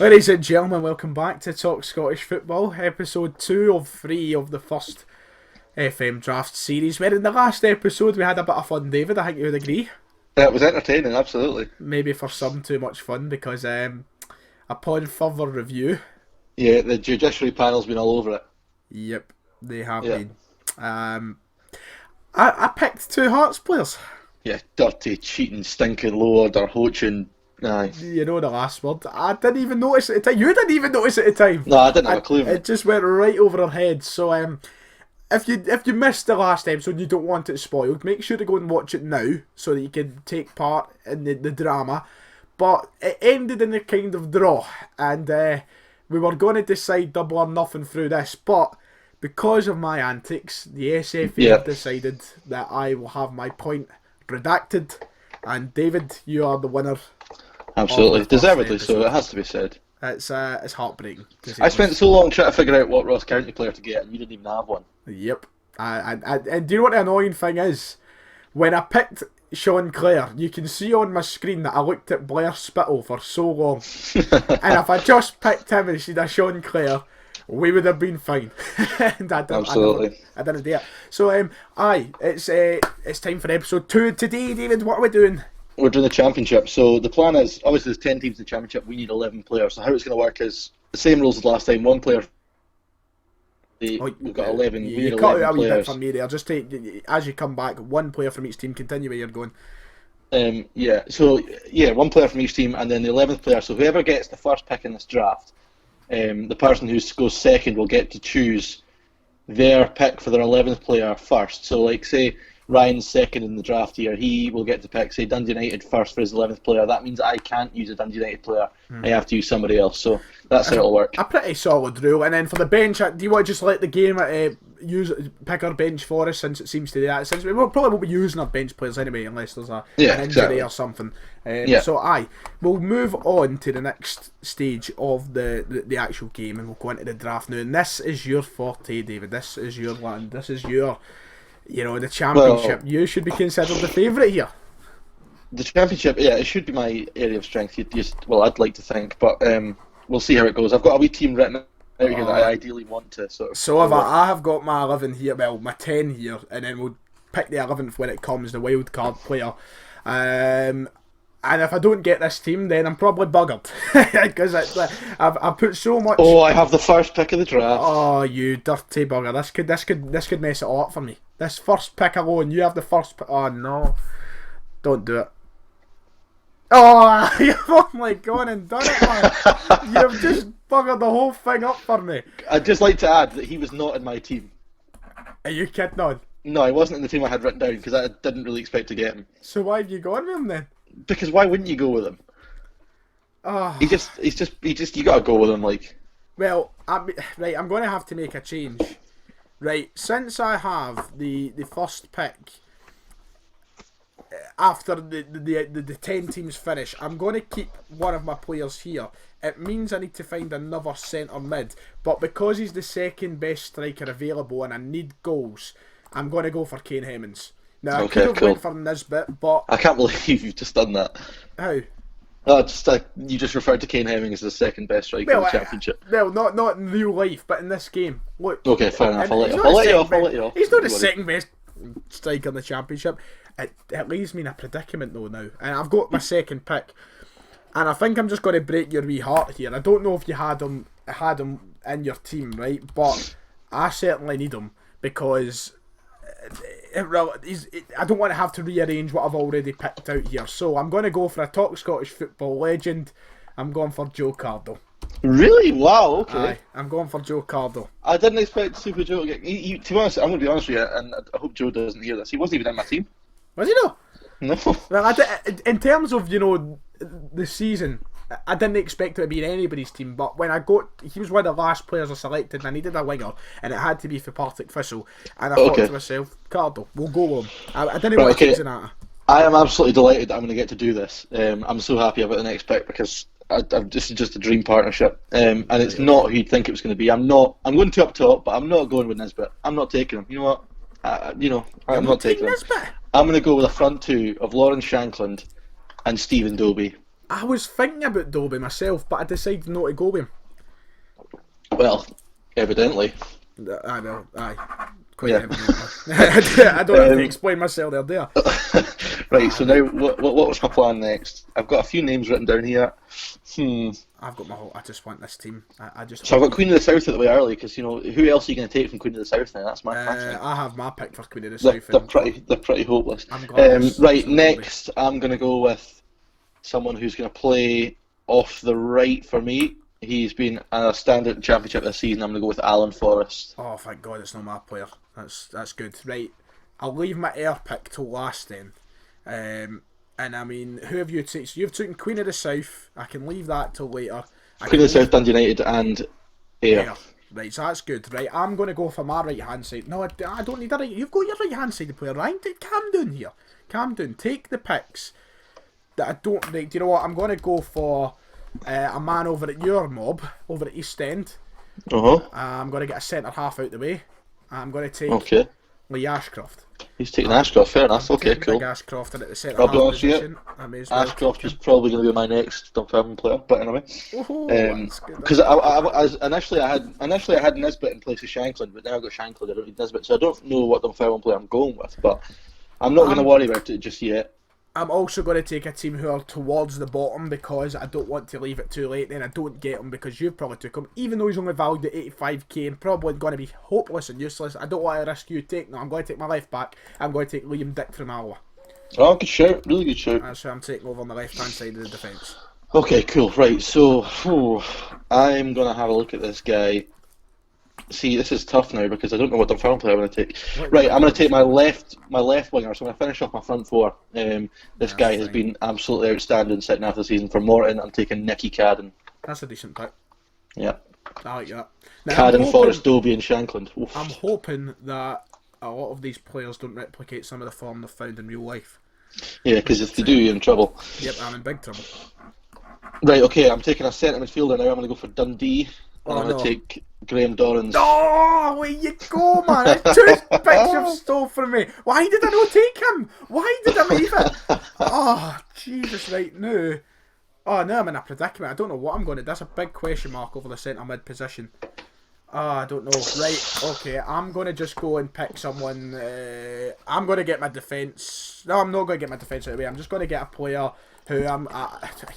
Ladies and gentlemen, welcome back to Talk Scottish Football, episode 2 of 3 of the first FM draft series. Where in the last episode we had a bit of fun, David, I think you would agree. It was entertaining, absolutely. Maybe for some too much fun, because upon further review... Yeah, the judiciary panel's been all over it. Yep, they have been. I picked two Hearts players. Yeah, dirty, cheating, stinking, low order, hoaching. Aye. You know the last word. I didn't even notice it at the time. You didn't even notice it at the time. No, I didn't have a clue. It just went right over our heads. So if you missed the last episode and you don't want it spoiled, make sure to go and watch it now so that you can take part in the drama. But it ended in a kind of draw, and we were going to decide double or nothing through this, but because of my antics, the SFA have decided that I will have my point redacted, and David, you are the winner. Absolutely, deservedly so, it has to be said. It's heartbreaking. I spent so long trying to figure out what Ross County player to get, and you didn't even have one. Yep. And do you know what the annoying thing is? When I picked Sean Clare, you can see on my screen that I looked at Blair Spittle for so long. And if I just picked him instead of Sean Clare, we would have been fine. And Absolutely. I didn't do it. So, it's time for episode 2 today, David. What are we doing? We're doing the championship. So the plan is, obviously there's 10 teams in the championship, we need 11 players. So how it's going to work is the same rules as last time. One player. We've got 11. We need 11 cut out a wee bit players. from me there. Just take, as you come back, one player from each team. Continue where you're going. One player from each team, and then the 11th player. So whoever gets the first pick in this draft, the person who goes second will get to choose their pick for their 11th player first. So, like, say Ryan's second in the draft here, he will get to pick, say, Dundee United first for his 11th player. That means I can't use a Dundee United player. I have to use somebody else. So that's how it'll work. A pretty solid rule. And then for the bench, do you want to just let the game pick our bench for us, since it seems to do that? Since we probably won't be using our bench players anyway, unless there's an injury or something. So we'll move on to the next stage of the actual game, and we'll go into the draft now. And this is your forte, David. This is your land. This is your, the championship. Well, you should be considered the favourite here. The championship, it should be my area of strength. I'd like to think, but we'll see how it goes. I've got a wee team written out here that I ideally want to sort of. So I have got my 11 here, well, my 10 here, and then we'll pick the 11th when it comes, the wild card player. And if I don't get this team, then I'm probably buggered, because I've put so much. Oh, I have the first pick of the draft. Oh, you dirty bugger! This could mess it all up for me. This first pick alone, you have the first. Oh no! Don't do it. Oh, you've only gone and done it, man. You've just buggered the whole thing up for me. I'd just like to add that he was not in my team. Are you kidding on? No, he wasn't in the team I had written down, because I didn't really expect to get him. So why have you gone with him then? Because why wouldn't you go with him? Oh. You gotta go with him, like. Well, I'm going to have to make a change. Right, since I have the first pick after the 10 teams finish, I'm going to keep one of my players here. It means I need to find another centre mid, but because he's the second best striker available and I need goals, I'm going to go for Kane Hemmings. Now, I could have went for Nisbet, but... I can't believe you've just done that. How? You just referred to Kane Hemmings as the second best striker in the championship. Well, not in real life, but in this game. Look. Okay, fair enough. I'll let you off. He's not the second best striker in the championship. It leaves me in a predicament though now, and I've got my second pick, and I think I'm just going to break your wee heart here. I don't know if you had him in your team, right? But I certainly need him, because I don't want to have to rearrange what I've already picked out here. So I'm going to go for a Talk Scottish Football legend. I'm going for Joe Cardo. Really? Wow, okay. Aye, I'm going for Joe Cardo. I didn't expect Super Joe to get... to be honest, I'm going to be honest with you, and I hope Joe doesn't hear this. He wasn't even in my team. Was he not? No. Well, in terms of, the season, I didn't expect it to be in anybody's team, but when he was one of the last players I selected, and I needed a winger, and it had to be for Partick Thistle, and I thought to myself, Cardo, we'll go with him. I didn't want to choose an I am absolutely delighted that I'm going to get to do this. I'm so happy about the next pick, because this is just a dream partnership, and it's not who you'd think it was going to be. I'm going to up top, but I'm not going with Nisbet. I'm not taking him. You know what? I'm not taking him. I'm going to go with a front two of Lawrence Shankland and Stephen Dobie. I was thinking about Dobie myself, but I decided not to go with him. Well, evidently. I know, aye. Quite Yeah. evidently. I don't have to explain myself there, do I? Right, so now what was my plan next? I've got a few names written down here. I've got my whole. I just want this team. I just. So I've got Queen of the South at the way early because who else are you going to take from Queen of the South now? That's my thing. I have my pick for Queen of the They're, South. they're pretty hopeless. I'm glad Right, next I'm going to go with someone who's going to play off the right for me. He's been a standout championship this season. I'm going to go with Alan Forrest. Oh, thank God it's not my player. That's good. Right, I'll leave my air pick till last then. And I mean, who have you taken? So you've taken Queen of the South. I can leave that till later. Queen of the South, Dundee United, and Ayr. Right, so that's good. Right, I'm going to go for my right hand side. No, I don't need a right. You've got your right hand side player, Ryan. Calm down here. Calm down. Take the picks that I don't like. Do you know what? I'm going to go for a man over at your mob, over at East End. I'm going to get a centre half out the way. I'm going to take Lee Ashcroft. He's taking Ashcroft, fair enough. Okay, cool. Ashcroft at the centre half position. Ashcroft is probably going to be my next Dunfermline player, but anyway. Because initially I had Nisbet in place of Shanklin, but now I've got Shanklin. I don't need Nisbet, so I don't know what Dunfermline player I'm going with. But I'm not going to worry about it just yet. I'm also going to take a team who are towards the bottom because I don't want to leave it too late. Then I don't get him because you've probably took him, even though he's only valued at 85k and probably going to be hopeless and useless. I don't want to risk you taking him. I'm going to take my left back. I'm going to take Liam Dick from Alloa. Oh, good shout, really good shout. That's who I'm taking over on the left hand side of the defence. Okay, cool. Right, so I'm going to have a look at this guy. See, this is tough now because I don't know what Dunfermline player I'm going to take. Right, I'm going to take my left winger. So I'm going to finish off my front four. This guy has been absolutely outstanding second half of the season. For Morton, I'm taking Nicky Cadden. That's a decent pick. Yeah. I like that. Now, Cadden, Forrest, Dobie and Shankland. Oof. I'm hoping that a lot of these players don't replicate some of the form they've found in real life. Yeah, because if they do, you're in trouble. Yep, I'm in big trouble. Right, okay, I'm taking a centre midfielder now. I'm going to go for Dundee. And I'm going to take Graham Dorrans. Oh, where you go, man? That's two picks you've stole from me. Why did I not take him? Why did I leave it? Oh, Jesus, right now. Oh, now I'm in a predicament. I don't know what I'm going to do. That's a big question mark over the centre mid position. I don't know. Right, okay, I'm going to just go and pick someone. I'm going to get my defence. No, I'm not going to get my defence out of the way. I'm just going to get a player who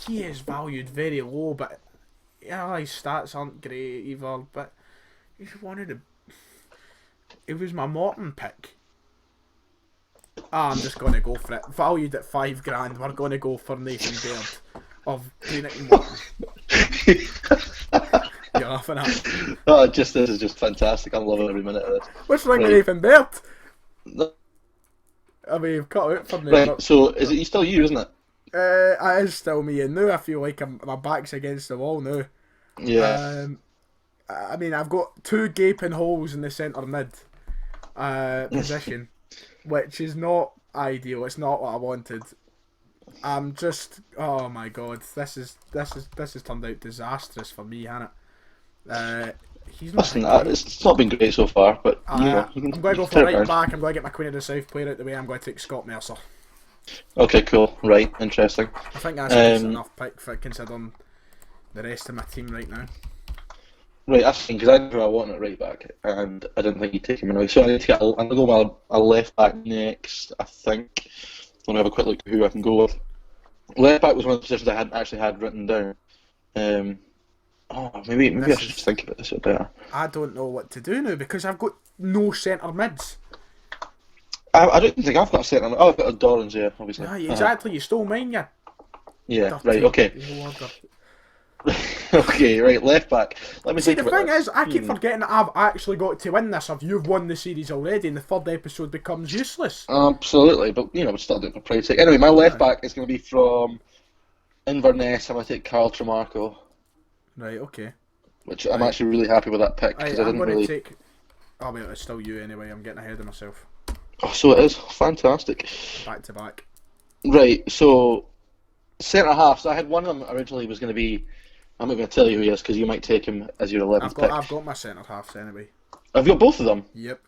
he is valued very low, but yeah, his stats aren't great either, but he's it was my Morton pick. I'm just going to go for it. Valued at $5,000, we're going to go for Nathan Baird of Greenock and Morton. You're laughing at me. Oh, this is just fantastic. I'm loving every minute of this. What's wrong with Nathan Baird? I mean, you've cut out for me. Right, so is it still you, isn't it? It is still me, and now I feel like my back's against the wall now. Yeah. I mean, I've got two gaping holes in the centre mid position, which is not ideal. It's not what I wanted. I'm just, oh my god, this has turned out disastrous for me, hasn't it? He's not. Listen, it's not been great so far, but I'm going to go for right back. I'm going to get my Queen of the South player out the way. I'm going to take Scott Mercer. Okay, cool. Right, interesting. I think that's a decent enough pick for considering the rest of my team right now. Right, that's the thing, because I knew I wanted right back, and I didn't think he'd take him anyway. So I'm going to go with a left back next, I think. I'm going to have a quick look at who I can go with. Left back was one of the positions I hadn't actually had written down. Maybe I should just think about this a bit better. I don't know what to do now because I've got no centre mids. I don't think I've got a centre mid. Oh, I've got a Dorrans here, obviously. Yeah, exactly. You stole mine, yeah. Yeah, right, okay. Okay, right, left back. Let me see, think the thing is, I keep forgetting that I've actually got to win this. If you've won the series already, and the third episode becomes useless. Absolutely, but we'll still do it for pride's sake. Anyway, my left back is going to be from Inverness. I'm going to take Carl Tremarco. Right, okay. Which I'm actually really happy with that pick because I didn't really. Take... Oh wait, it's still you anyway. I'm getting ahead of myself. Oh, so it is fantastic. Back to back. Right, so centre half. So I had one of them originally was going to be. I'm not going to tell you who he is because you might take him as your 11th pick. I've got my centre halves anyway. Have you got both of them? Yep.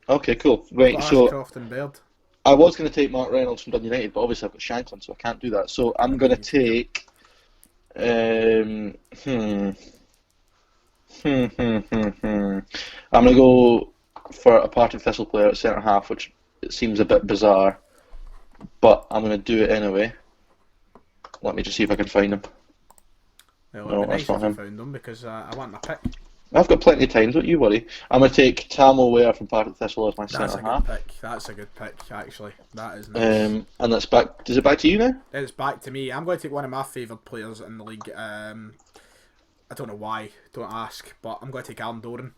Okay, cool. Right, so Ashcroft and Baird. I was going to take Mark Reynolds from Dundee United, but obviously I've got Shanklin, so I can't do that. So I'm going to take Um, hmm. I'm going to go for a Partick Thistle player at centre half, which it seems a bit bizarre, but I'm going to do it anyway. Let me just see if I can find him. Well, No, it'd be that's nice not if you him. found them because I want my pick. I've got plenty of time, don't you worry. I'm going to take Tamil Ware from Partick Thistle as my That's centre a half. good pick. That's a good pick, actually. That is nice. And that's back. Is it back to you now? It's back to me. I'm going to take one of my favoured players in the league. I don't know why. Don't ask. But I'm going to take Alan Doran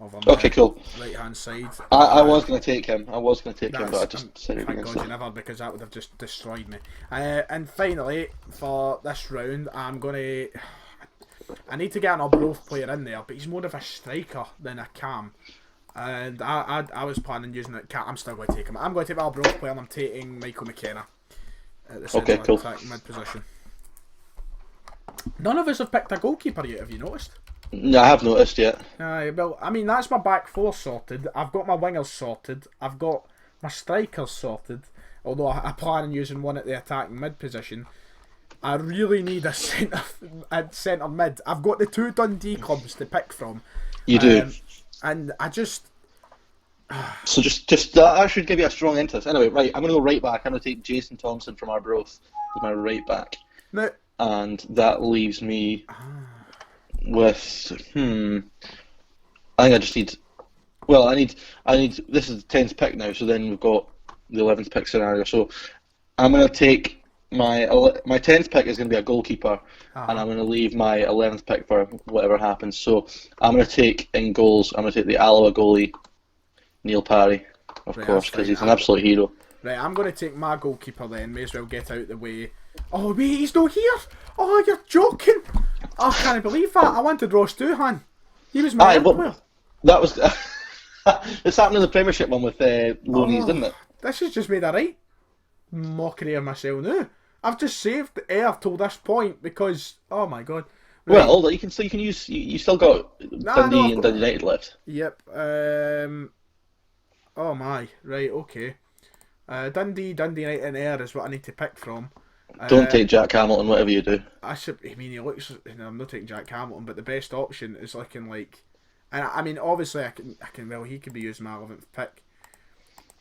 over my Okay, cool. right hand side. I was going to take him. But I just decided Thank against God it. you never, because that would have just destroyed me. And finally, for this round, I'm going to... I need to get an Arbroath player in there, but he's more of a striker than a cam. And I was planning using it. I'm still going to take him. I'm going to take my Arbroath player, and I'm taking Michael McKenna at the centre cool. attack mid position. None of us have picked a goalkeeper yet, have you noticed? No, I have noticed yet. Well, I mean, that's my back four sorted. I've got my wingers sorted. I've got my strikers sorted. Although I plan on using one at the attacking mid position. I really need a centre mid. I've got the two Dundee clubs to pick from. You do. And I just... So just that should give you a strong interest. Anyway, right, I'm going to go right back. I'm going to take Jason Thompson from Arbroath as my right back. Now, And that leaves me with I think I just need. Well, I need. This is the 10th pick now, so then we've got the 11th pick scenario. So I'm going to take my 10th pick is going to be a goalkeeper, and I'm going to leave my 11th pick for whatever happens. So I'm going to take in goals. I'm going to take the Alloa goalie, Neil Parry, of course, because he's an absolute hero. Right, I'm going to take my goalkeeper then. May as well get out the way. Oh wait, he's not here. Oh, you're joking. Oh, I can't believe that. I wanted Ross Doohan. He was my player. That was. It's happened in the Premiership one with Loneys, didn't it? This has just made a right mockery of myself now. I've just saved air till this point because, oh my god. Right. Well, you can use. You still got Dundee and Dundee United left. Yep. Oh my. Right. Okay. Dundee United and Air is what I need to pick from. Don't take Jack Hamilton, whatever you do. I mean, he looks. I'm not taking Jack Hamilton, but the best option is looking like. And I mean, obviously, I can. Well, he could be used my 11th pick.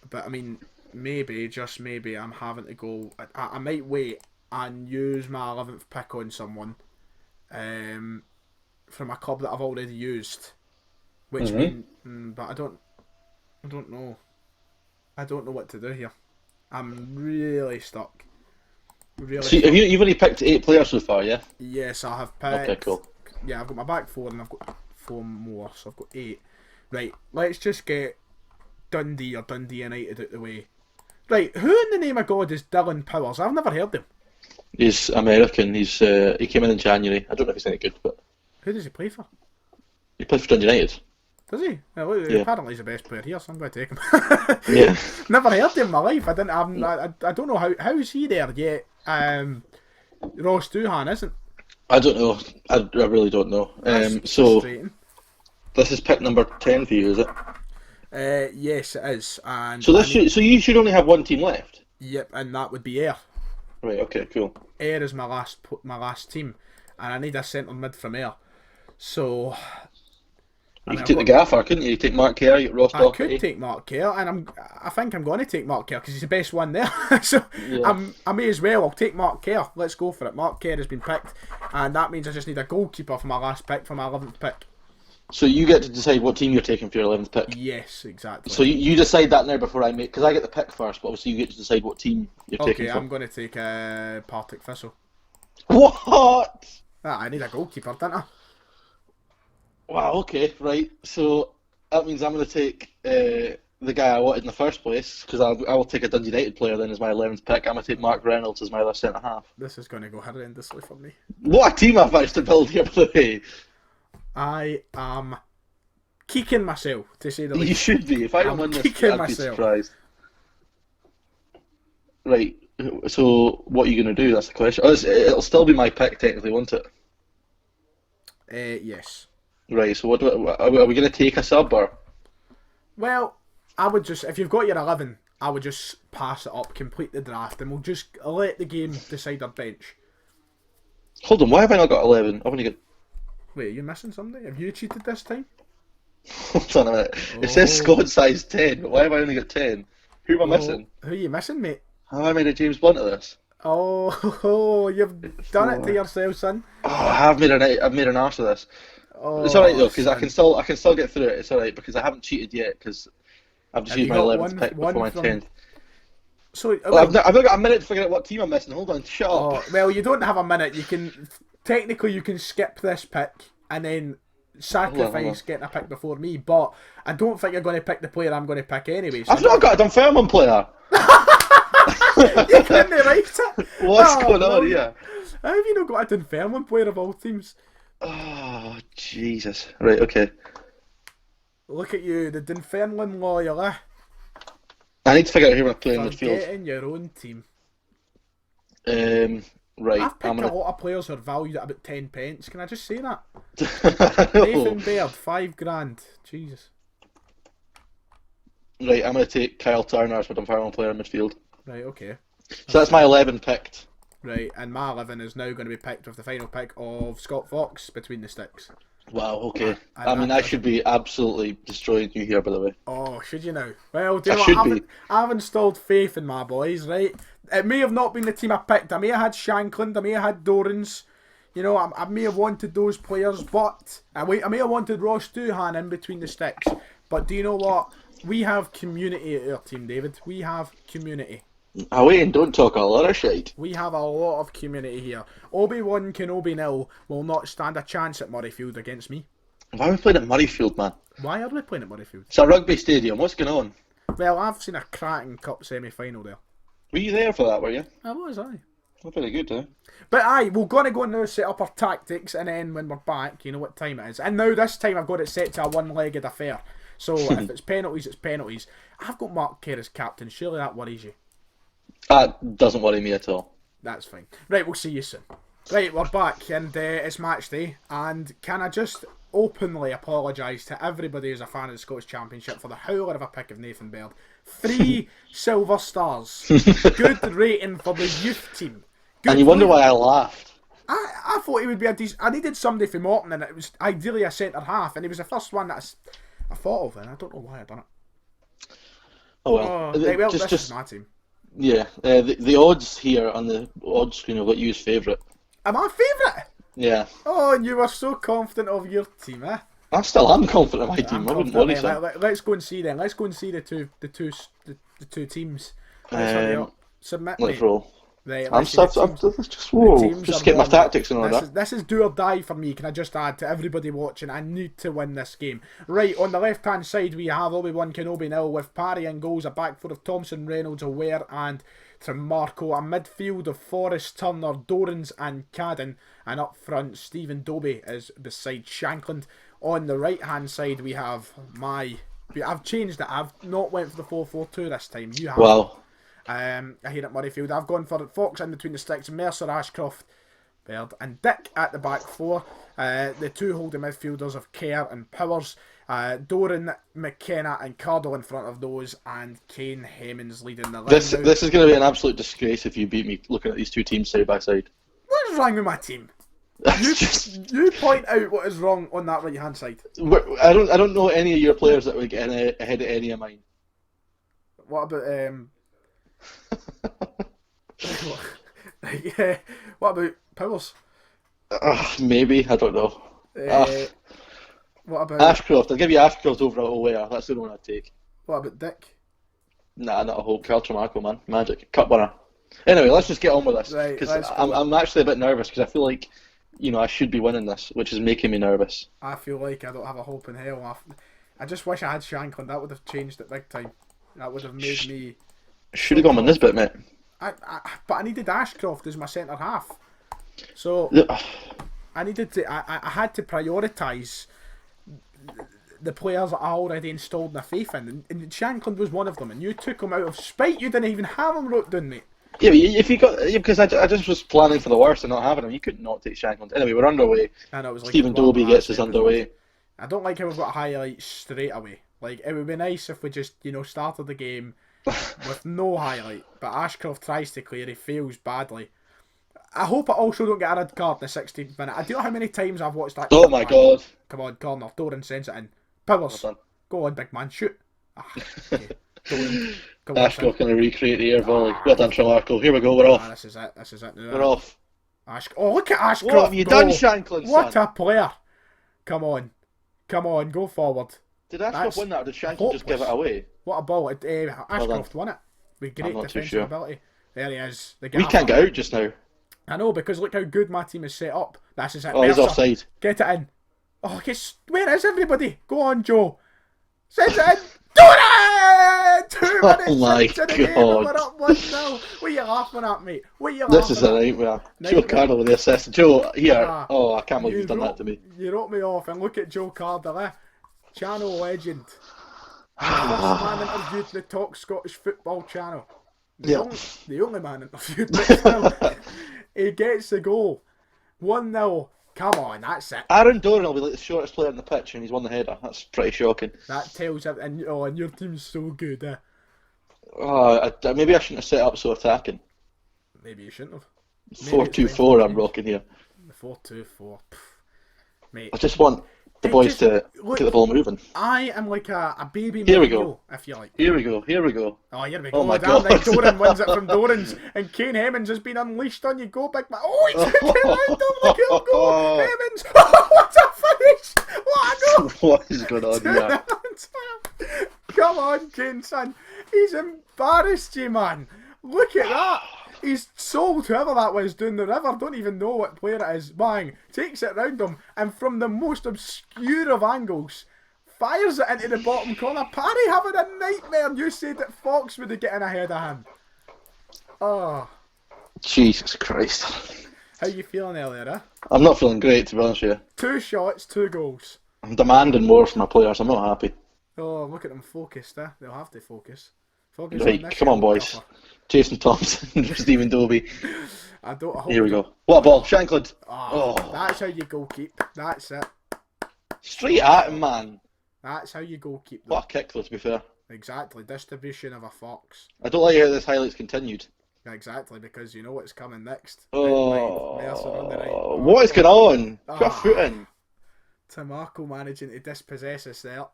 But I mean, maybe, just maybe, I'm having to go. I might wait and use my 11th pick on someone, from a club that I've already used, which but I don't know. I don't know what to do here. I'm really stuck. Really. So you've only picked 8 players so far, yeah? Yes, I have picked. Okay, cool. Yeah, I've got my back 4 and I've got 4 more, so I've got 8. Right, let's just get Dundee or Dundee United out the way. Right, who in the name of God is Dylan Powers? I've never heard him. He's American. He came in January. I don't know if he's any good, but Who does he play for? he plays for Dundee United. Does he? Well, Yeah. Apparently he's the best player here, so I'm going to take him. Yeah. Never heard him in my life. I don't know how is he there yet. Ross Doohan isn't. I don't know. I really don't know. That's So frustrating. this is pick number 10 for you, is it? Yes, it is. And So you should only have one team left. Yep, and that would be Ayr. Right. Okay. Cool. Ayr is my last team, and I need a centre mid from Ayr. So You could take the gaffer, couldn't you? You take Mark Kerr, you Ross I Doherty. could take Mark Kerr, and I think I'm going to take Mark Kerr because he's the best one there. So Yeah. I may as well. I'll take Mark Kerr. Let's go for it. Mark Kerr has been picked, and that means I just need a goalkeeper for my last pick, for my 11th pick. So you get to decide what team you're taking for your 11th pick. Yes, exactly. So you decide that now before I make, because I get the pick first, but obviously you get to decide what team you're taking. Okay, I'm going to take Partick Thistle. What? I need a goalkeeper, don't I? Wow. Okay. Right. So that means I'm going to take the guy I wanted in the first place, because I will take a Dundee United player then as my 11th pick. I'm going to take Mark Reynolds as my left centre half. This is going to go horrendously for me. What a team I've managed to build here, by the way. I am kicking myself, to say the least. You should be. If I don't win this, I'd be surprised. Right. So what are you going to do? That's the question. Oh, it'll still be my pick technically, won't it? Yes. Right. So are we going to take a sub or? Well, I would just, if you've got your 11, I would just pass it up, complete the draft, and we'll just let the game decide our bench. Hold on, why have I not got 11? I've only got. Wait, are you missing something? Have you cheated this time? Hold on a minute. It says Oh, squad size 10, but why have I only got 10? Who am I oh, missing? who are you missing, mate? How have I made a James Blunt of this? Oh, you've done it to 4. yourself, son. Oh, I've made an arse of this. It's alright Oh, though, because son. I can still get through it. It's alright because I haven't cheated yet because I've just Have used you my got 11th pick before one my from? 10th. So, Well, well, I've not got a minute to figure out what team I'm missing. Hold on, shut up. oh, well, you don't have a minute. You can technically you can skip this pick and then Hold on. sacrifice getting a pick before me. But I don't think you're going to pick the player I'm going to pick anyway. So I I've not don't. got a Dunfermline player. You couldn't write it. What's Oh, going on brilliant. here? How have you not got a Dunfermline player of all teams? Oh, Jesus. Right, okay. Look at you, the Dunfermline loyal, I need to figure out who we're playing in midfield. forgetting your own team. Right, I've picked I'm a gonna. lot of players who are valued at about 10 pence. Can I just say that? No. Nathan Baird, £5,000. Jesus. Right, I'm gonna take Kyle Turner as my Dunfermline player in midfield. Right, okay. So that's my 11 picked. Right, and my 11 is now going to be picked with the final pick of Scott Fox between the sticks. Wow, okay. And I mean, that I should be absolutely destroying you here, by the way. Oh, should you now? Well, do you I know what? should be. I've installed faith in my boys, right? It may have not been the team I picked. I may have had Shankland, I may have had Dorans. You know, I may have wanted those players, but I may have wanted Ross Doohan in between the sticks. But do you know what? We have community at our team, David. We have community. Away and don't talk a lot of shit. We have a lot of community here. Obi-Wan Kenobi nil will not stand a chance at Murrayfield against me. Why are we playing at Murrayfield, man? Why are we playing at Murrayfield? It's a rugby stadium. What's going on? Well, I've seen a cracking cup semi-final there. Were you there for that, were you? I was, aye. Oh, very good, eh? But aye, we're going to go now set up our tactics, and then when we're back, you know what time it is. And now this time I've got it set to a one-legged affair. So if it's penalties, it's penalties. I've got Mark Kerr as captain. Surely that worries you. That doesn't worry me at all. That's fine. Right, we'll see you soon. Right, we're back, and it's match day. And can I just openly apologise to everybody who's a fan of the Scottish Championship for the howler of a pick of Nathan Baird. 3 silver stars. Good rating for the youth team. Good And you wonder why I laughed. I thought he would be a decent. I needed somebody from Morton, and it was ideally a centre half, and he was the first one that I thought of, and I don't know why I done it. Oh well. Right, well, this is my team. Yeah, the odds here on the odds screen have got you as favourite. Am I favourite? Yeah. Oh, and you were so confident of your team, eh? I still am confident of my team. I wouldn't worry, confident. son. Let's go and see then. Let's go and see the two teams. Let's hurry up. Submit me. Let's roll. Right, I'm let's see the teams. just get my tactics in order. This is do or die for me. Can I just add to everybody watching? I need to win this game. Right, on the left hand side we have Obi-Wan Kenobi nil with Parry and goals, a back four of Thompson, Reynolds, Aware and Marco, a midfield of Forrest, Turner, Dorans and Cadden, and up front Stephen Dobie is beside Shankland. On the right hand side we have I've changed it. I've not went for the 4-4-2 this time. You have. Wow. Here at Murrayfield, I've gone for Fox in between the sticks, Mercer, Ashcroft, Baird, and Dick at the back four. The two holding midfielders of Kerr and Powers, Doran, McKenna, and Cardle in front of those, and Kane Hemmings leading the line. This is going to be an absolute disgrace if you beat me looking at these two teams side by side. What is wrong with my team? You point out what is wrong on that right hand side. I don't know any of your players that would get ahead of any of mine. What about yeah, what about Powers? Maybe, I don't know. What about Ashcroft? I'll give you Ashcroft over O'Ware. That's the one I'd take. What about Dick? Nah, not a hope. Carl Tremarco, man. Magic. Cup winner. Anyway, let's just get on with this. Right, Because I'm actually a bit nervous because I feel like, I should be winning this, which is making me nervous. I feel like I don't have a hope in hell. I just wish I had Shankland. That would have changed it big time. That would have made me... Should have gone on this bit, mate. But I needed Ashcroft as my centre half. So I needed to. I had to prioritise the players that I already installed my faith in, and Shankland was one of them. And you took him out of spite. You didn't even have him wrote down, mate. Yeah, if you got because I just was planning for the worst and not having him. You could not take Shankland. Anyway, we're underway. I know, it was like Stephen Dobie gets us underway. I don't like how we've got highlights straight away. Like, it would be nice if we just started the game with no highlight, but Ashcroft tries to clear, he fails badly. I hope I also don't get a red card in the 16th minute. I don't know how many times I've watched that. Oh my god. Come on, corner. Doran sends it in. Powers. Well done. Go on, big man. Shoot. Okay. Doran. Come on, Ashcroft going to recreate the air volley. Well done, Tremarco. Here we go, we're off. This is it. This is it. We're off. Oh, look at Ashcroft. What have you done, Shanklin, What son? a player. Come on. Come on, go forward. Did Ashcroft win that, or did Shanklin just give it away? What a ball. Ashcroft won it. With great defensive sure. ability. There he is. We can't get out just now. I know, because look how good my team is set up. This is it. Oh, he's offside. Get it in. Oh, where is everybody? Go on, Joe. Send it in. Do it! 2 minutes Oh my into the game, God. we're up 1-0. What are you laughing at, mate? What are you This laughing is a nightmare. Joe Cardle with the assist. Joe, here. I can't believe you've done that to me. You wrote me off, and look at Joe Cardle, channel legend. The first man interviewed the Talk Scottish Football channel. The only man interviewed, but still, he gets the goal. 1-0. Come on, that's it. Aaron Doran will be like the shortest player on the pitch, and he's won the header. That's pretty shocking. That tells it, and your team's so good, Maybe I shouldn't have set up so attacking. Maybe you shouldn't have. 4-2-4 I'm rocking here. 4-2-4. Mate. I just want the boys to get the ball moving. I am like a baby Here we Mourinho, go. If you like. Here we go. Oh, here we go. Oh my Damn God. right, Doran wins it from Doran's, and Kane Hemmings has been unleashed on you. Go, big man. Oh, he took it out. Look at him go. Hemmings. Oh, what a finish. What a goal. What is going on here? Come on, Kane, son. He's embarrassed you, man. Look at that. He's sold whoever that was doing the river. Don't even know what player it is. Bang. Takes it round him, and from the most obscure of angles, fires it into the bottom corner. Parry having a nightmare. You said that Fox would have gotten ahead of him. Oh. Jesus Christ. How you feeling earlier, I'm not feeling great, to be honest with you. 2 shots, 2 goals. I'm demanding more from my players. I'm not happy. Oh, look at them focused, They'll have to focus. Focus Right, on this come on, boys. cover. Jason Thompson, Stephen Dobie. I hope Here we go. What a ball, Shanklin. Oh, that's how you goalkeep. That's it. Straight at him, man. That's how you goalkeep. What a kick, though, to be fair. Exactly. Distribution of a fox. I don't like how this highlights continued. Exactly, because you know what's coming next. Oh, Mercer on the right. Oh, what is going on? Put a foot in. Tamarco managing to dispossess us there.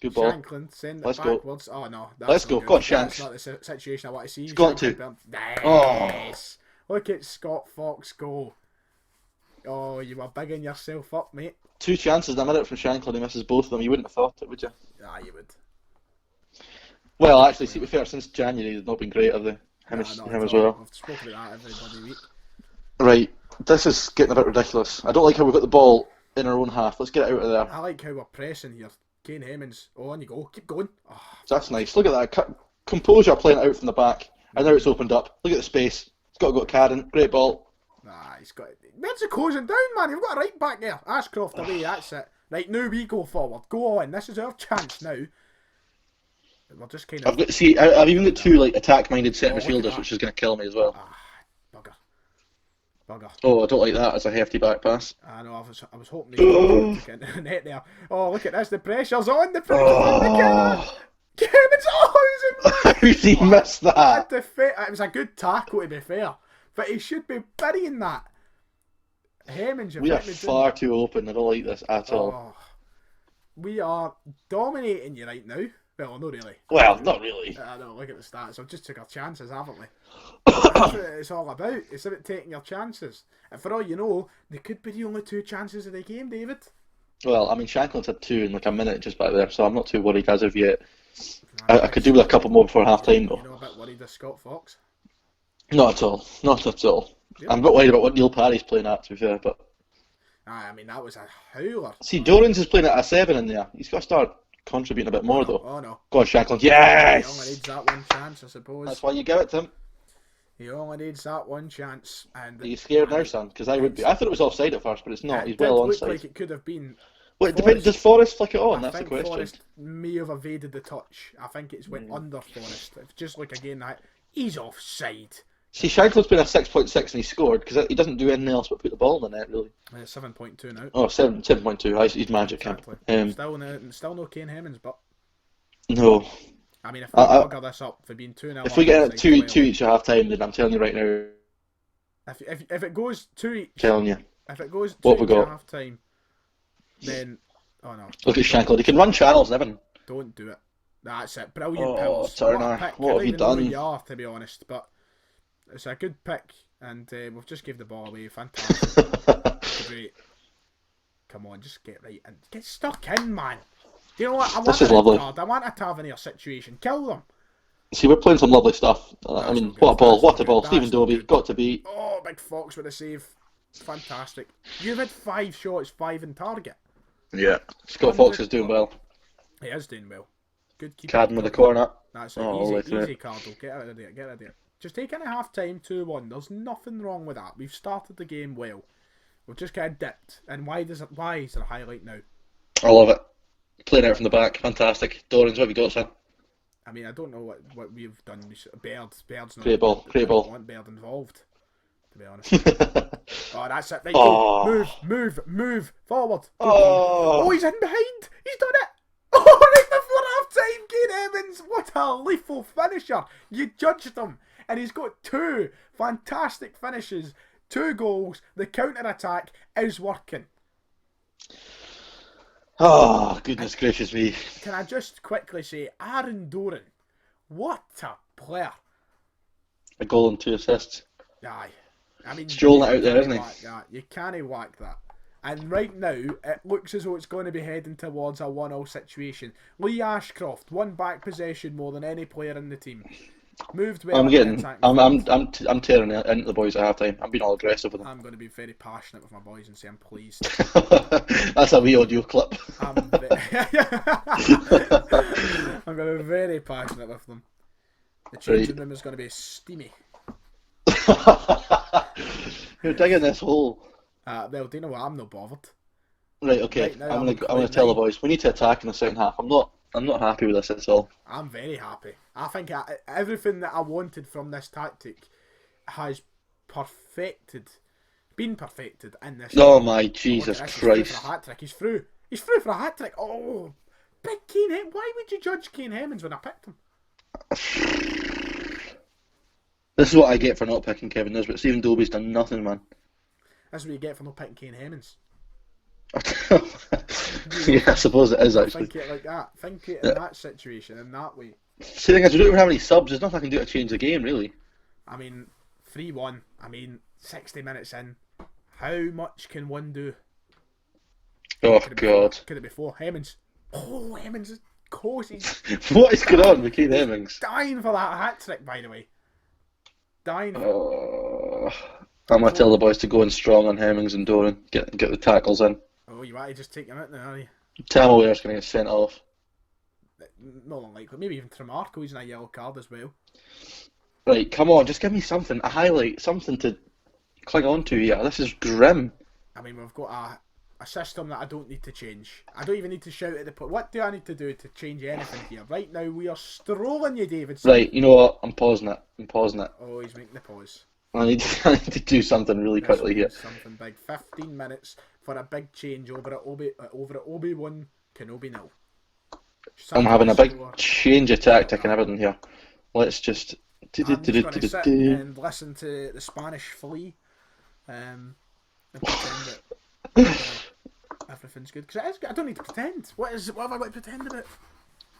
Good ball. Shanklin send it Let's go. backwards. Oh no, Let's go. Go on, Shanks. That's not the situation I want to see. He's got to. Nice. Look at Scott Fox go. Oh, you were bigging yourself up, mate. 2 chances in a minute from Shanklin. He misses both of them. You wouldn't have thought it, would you? Ah, you would. Well, actually, to be fair, since January, they've not been great, have they? Him as well. I've spoken about that every bloody week. Right, this is getting a bit ridiculous. I don't like how we've got the ball in our own half. Let's get it out of there. I like how we're pressing here. Kane Hemmings, on you go. Keep going. Oh. That's nice. Look at that. Composure playing it out from the back. And now it's opened up. Look at the space. It's got to go to Karen. Great ball. Nah, he's got it. Where's it closing down, man? You've got a right back there. Ashcroft away, that's it. Right, now we go forward. Go on. This is our chance now. We're just kind of... I've even got 2 attack-minded centre midfielders, which is going to kill me as well. Bugger. Oh, I don't like that. It's a hefty back pass. I know. I was hoping to get into the net there. Oh, look at this. The pressure's on. The pressure's on the Kevin's How did he miss that? It was a good tackle, to be fair, but he should be burying that. Hemmings, we are far too open. I don't like this at all. We are dominating you right now. Well, not really. Well, not really. I know, look at the stats. We've just took our chances, haven't we? That's what it's all about. It's about taking your chances. And for all you know, they could be the only 2 chances of the game, David. Well, I mean, Shanklin's had 2 in a minute just back there, so I'm not too worried as of yet. I could do with a couple more before half time, though. You're a bit worried of Scott Fox? Not at all. Not at all. Yep. I'm a bit worried about what Neil Parry's playing at, to be fair, but... I mean, that was a howler. See, Dorans is playing at a 7 in there. He's got to start contributing a bit more, though. Oh, no. Go on, Shanklin. Yes! He only needs that one chance, I suppose. That's why you give it to him. He only needs that one chance. And are you scared now, son? Because I would be. I thought it was offside at first, but it's not. He's well onside. It looked like it could have been. Well, it depends. Does Forrest flick it on? That's the question. Forrest may have evaded the touch. I think it's went under Forrest. It's just like, again, that he's offside. See, Shanklin's been a 6.6 and he scored because he doesn't do anything else but put the ball in the net, really. 7.2 now. Oh, 7.2. He's magic. Exactly. Still no Kane Hemmings, but... No. I mean, if we bugger this up for being 2-0... If we get 2 each at half time, then I'm telling you right now... If it goes 2 each, Telling you. if it goes 2 What we each at got? half time, then no, Look at Shankland. He can run channels and everything. don't do it. That's it. Brilliant Oh, pills. Turner, What a pick. what I have don't you even know who done? you are, to be honest, but it's a good pick, and we've just gave the ball away. Fantastic. Great. Come on, just get right in. Get stuck in, man. Do you know what? I want This is a red lovely. card. I want a Tavernier situation. Kill them. See, we're playing some lovely stuff. I mean, not good. what a ball, That's what not a ball. good. Stephen That's not Dobie, good. got to beat. Oh, Big Fox with a save. Fantastic. You've had 5 shots, 5 in target. Yeah. Scott Fox is doing well. He is doing well. Good keeper. Cadden with the corner. That's it. Oh, Easy, Cardo. Get out of there. Get out of there. Just take in a half time, 2-1. There's nothing wrong with that. We've started the game well. We've just kind of dipped. And why is there a highlight now? I love it. Playing out from the back. Fantastic. Dorans, what have you got, son? I mean, I don't know what we've done. Baird's not. Great ball. I don't want Baird involved, to be honest. Oh, that's it. Right, go. Move. Forward. Oh, he's in behind. He's done it. Oh, right before half time, Kane Evans. What a lethal finisher. You judged him. And he's got 2 fantastic finishes, 2 goals. The counter-attack is working. Oh, goodness gracious me. Can I just quickly say, Aaron Doran, what a player. A goal and 2 assists. Aye. I mean, Strolling it out there, isn't he? You can't whack that. And right now, it looks as though it's going to be heading towards a 1-0 situation. Lee Ashcroft won back possession more than any player in the team. Moved well. I'm tearing it into the boys at half time. I'm being all aggressive with them. I'm going to be very passionate with my boys and say I'm pleased. That's a wee audio clip. I'm going to be very passionate with them. The changing room is going to be steamy. You're digging this hole. Well, do you know what? I'm not bothered. Right, okay. Right now, I'm gonna tell the boys we need to attack in the second half. I'm not happy with this at all. I'm very happy. I think everything that I wanted from this tactic has been perfected in this. Oh my Jesus Christ! Christ! He's through for a hat trick. Oh, big Kane. Why would you judge Kane Hemmings when I picked him? This is what I get for not picking Kevin Nisbet. Stephen Dobie's done nothing, man. That's what you get for not picking Kane Hemmings. Yeah, I suppose it is actually. Think it like that. Think it in that situation, in that way. See, the thing is, we don't even have any subs. There's nothing I can do to change the game, really. I mean, 3-1. I mean, 60 minutes in. How much can one do? Oh, God. Could it be 4? Hemmings. Oh, Hemmings is cozy. What is going on with Kane Hemmings? Dying for that hat trick, by the way. Dying for I'm going to tell the boys to go in strong on Hemmings and Doran. Get the tackles in. Oh, you want to just take him out now, are you? Tam Aware's going to get sent off. Not unlikely. Maybe even Tremarco, he's in a yellow card as well. Right, come on, just give me something, a highlight, something to cling on to here. This is grim. I mean, we've got a system that I don't need to change. I don't even need to shout at the point. What do I need to do to change anything here? Right now, we are strolling you, David. Right, you know what? I'm pausing it. Oh, he's making the pause. I need to do something really quickly here. Something big. 15 minutes for a big change over at Obi-Wan Kenobi now. I'm having a big change of tactic and everything here. Let's just... I'm just going to sit and listen to the Spanish flea and pretend that everything's good. Because I don't need to pretend. What have I got to pretend about?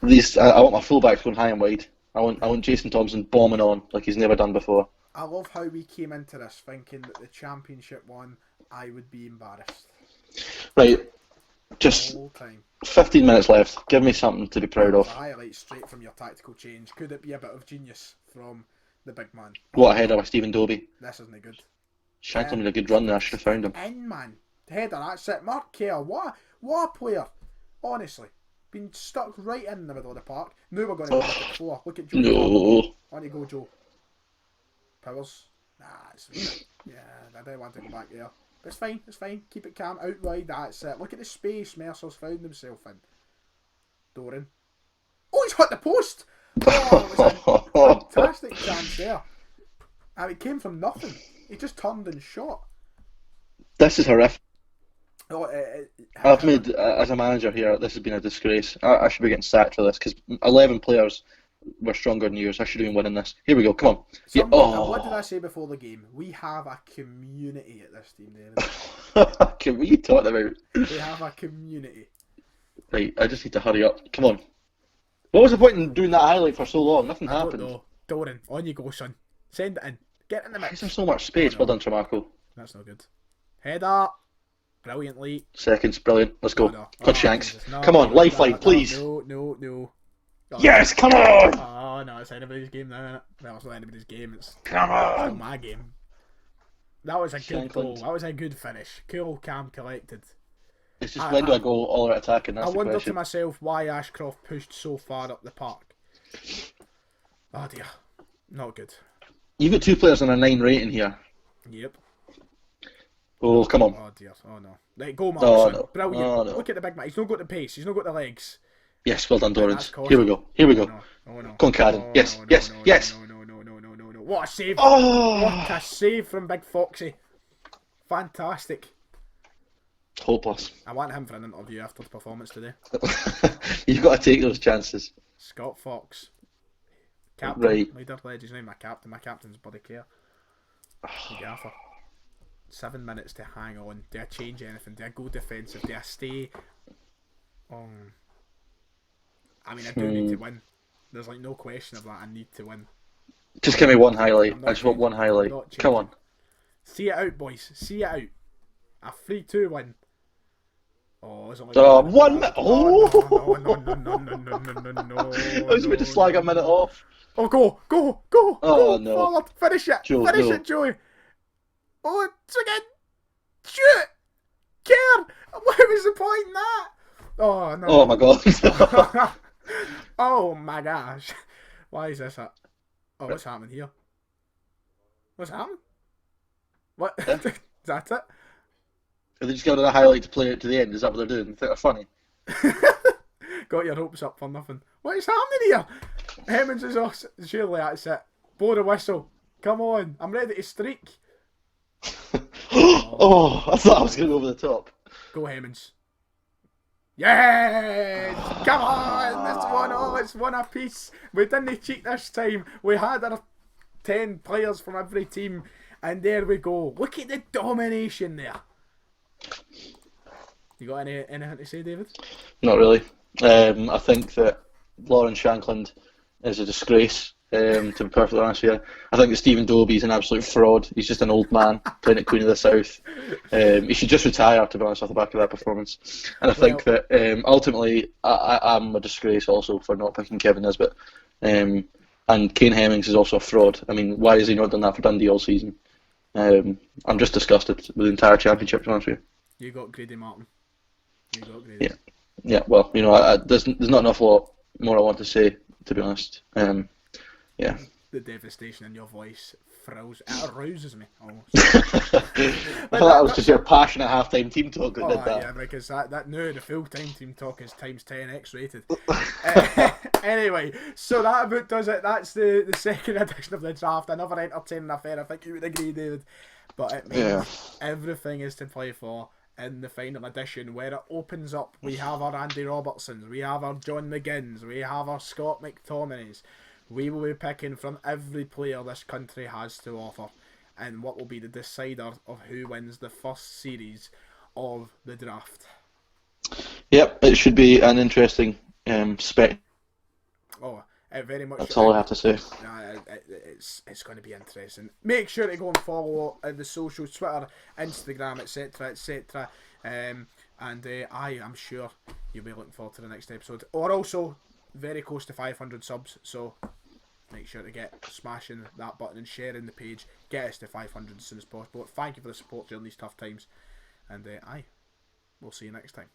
I want my fullbacks going high and wide. I want Jason Thompson bombing on like he's never done before. I love how we came into this thinking that the championship won, I would be embarrassed. Right, just 15 minutes left. Give me something to be proud of. Highlight straight from your tactical change. Could it be a bit of genius from the big man? What a header with Stephen Dobie. This isn't good. Shankland made a good run there. I should have found him. In, man. Header, that's it. Mark Kerr. What a player. Honestly. Been stuck right in the middle of the park. Now we're going to look at the floor. Look at Joe. No. On you go, Joe. Powers. Nah, I don't want to go back there. But it's fine. Keep it calm. Out wide, that's it. Look at the space Mercer's found himself in. Doran. Oh, he's hit the post! Oh, it was a fantastic chance there. I mean, it came from nothing. He just turned and shot. This is horrific. Oh, I've made, as a manager here, this has been a disgrace. I should be getting sacked for this, because 11 players, we're stronger than yours. I should have been winning this. Here we go. Come on. Yeah. What did I say before the game? We have a community at this team, David. What are you talking about? We have a community. Right, I just need to hurry up. Come on. What was the point in doing that highlight for so long? Nothing I happened. don't know. Doran, on you go, son. Send it in. Get in the Why mix. is there so much space? Well done, Tramarco. That's not good. Header. Brilliantly. Seconds, brilliant. Let's go. No. Touch Shanks. No, Come on, lifeline, please. No. Oh, Yes, come on! Oh, no, it's anybody's game now, isn't it? Well, it's not anybody's game. It's Come on! my game. That was a good goal. Shankland. That was a good finish. Cool, calm, collected. It's just when do I go all out attacking? That's I the wonder question. to myself why Ashcroft pushed so far up the park. Oh dear. Not good. You've got 2 players on a 9 rating here. Yep. Oh, come on. Oh dear. Oh no. Right, go, Mark. Oh, son. no. Brilliant. Oh, no. Look at the big man. He's not got the pace. He's not got the legs. Yes, well done, That's Dorrance. caution. Here we go. Here we go. Oh no. Go on, Cadden. Oh, Yes, no, yes, no, yes. No. What a save. Oh! What a save from Big Foxy. Fantastic. Hopeless. I want him for an interview after the performance today. You've got to take those chances. Scott Fox. Captain. Right. Leader, pledge. He's not my captain. My captain's Buddy Care. Gaffer. 7 minutes to hang on. Do I change anything? Do I go defensive? Do I stay? I mean, I do need to win. There's like no question of that. I need to win. Just give me one highlight. I'm not I just want changing. one highlight. I'm not Come on. changing. See it out, boys. See it out. A 3-2 win. Oh, it's only Oh, 1 1 minute. minute. Oh! No. I was about to slag a minute off. Oh, go. Oh, Go no. forward. Finish it. Joe, Finish no. it, Joey. Oh, it's again. Shoot. Care. What was the point in that? Oh, no. Oh, my God. Oh, my gosh. Why is this at? Oh, what's happening here? What's happening? What? Is that it? Are they just giving it a highlight to play it to the end? Is that what they're doing? They think they're funny? Got your hopes up for nothing. What is happening here? Hemmings is off. Surely that's it. Blow the whistle. Come on. I'm ready to streak. Oh, I thought I was going to go over the top. Go Hemmings. Yes! Come on! It's 1-0. It's 1 apiece. We didn't cheat this time. We had our 10 players from every team. And there we go. Look at the domination there. You got anything to say, David? Not really. I think that Lauren Shankland is a disgrace, to be perfectly honest with you. I think that Stephen Dobie's an absolute fraud. He's just an old man playing at Queen of the South. He should just retire, to be honest, off the back of that performance. And I think that ultimately I'm a disgrace also for not picking Kevin Nisbet. And Kane Hemmings is also a fraud. I mean, why has he not done that for Dundee all season? I'm just disgusted with the entire championship, to be honest with you. You got greedy, Martin. You got greedy. Yeah. Well, you know, there's not an awful lot more I want to say, to be honest. Yeah. The devastation in your voice thrills. It arouses me almost. I thought that was just your passionate half-time team talk that did that. Yeah, because that no, the full-time team talk is times 10 X-rated. Anyway, so that about does it. That's the second edition of the draft. Another entertaining affair. I think you would agree, David. But it means everything is to play for in the final edition, where it opens up. We have our Andy Robertsons, we have our John McGinns, we have our Scott McTominays. We will be picking from every player this country has to offer, and what will be the decider of who wins the first series of the draft. Yep, it should be an interesting spec. Oh, it very much. That's all I have to say. It's going to be interesting. Make sure to go and follow the socials, Twitter, Instagram, etc., etc. And I am sure you'll be looking forward to the next episode. Or also very close to 500 subs, so make sure to get smashing that button and sharing the page. Get us to 500 as soon as possible. Thank you for the support during these tough times, and we'll see you next time.